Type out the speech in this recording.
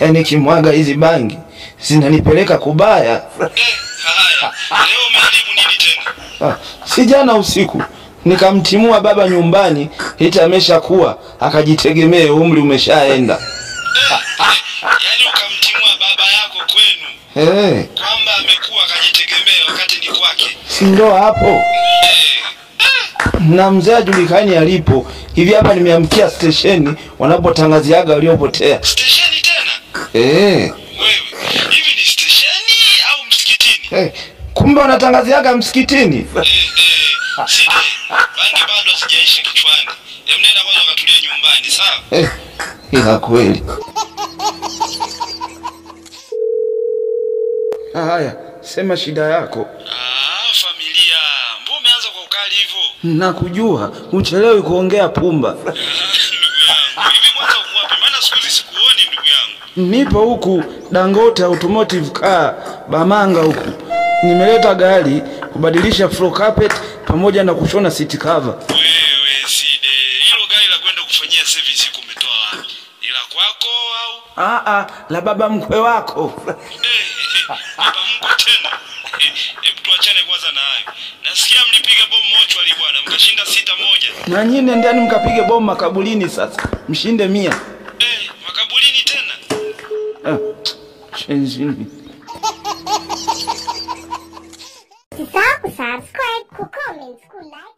Yaani kimwaga hizi bangi zinanipeleka kubaya. Haya, leo umeharibu nini tena? Si jana usiku nikamtimua baba nyumbani eti ameshakuwa akajitegemee, umri umeshaenda. Yaani ukamtimua baba yako kwenu? Kwamba amekuwa akajitegemea wakati ni kwake. Si ndo hapo? Na mzee ajulikani alipo. Hivi hapa nimeamkia stesheni wanapotangaziaga waliopotea. Stesheni tena? Wewe, hivi ni stesheni au msikitini? Kumbe wanatangaziaga msikitini? Sije, bangi bado sijaishi kichwani. Nenda kwanza ukatulie nyumbani, sawa? Ila kweli. Haya, sema shida yako. Familia. Mbona umeanza kwa ukali hivyo? Nakujua, uchelewi kuongea pumba. Ndugu yangu, hivi kwanza uko wapi? Maana siku hizi sikuoni ndugu yangu. Nipo huku Dangote Automotive Car Bamanga huku. Nimeleta gari kubadilisha floor carpet pamoja na kushona seat cover. Wewe Side, hilo gari la kwenda kufanyia service umetoa wapi? Ni la kwako au? La baba mkwe wako. Baba mkwe tena. Hebu tuachane kwanza na hayo. Nasikia mlipiga bomu mochwali bwana, mkashinda 6-1. Na nyinyi nendeni mkapige bomu makaburini sasa. Mshinde 100. Makaburini tena? Shenzini. Subscribe, comment, like.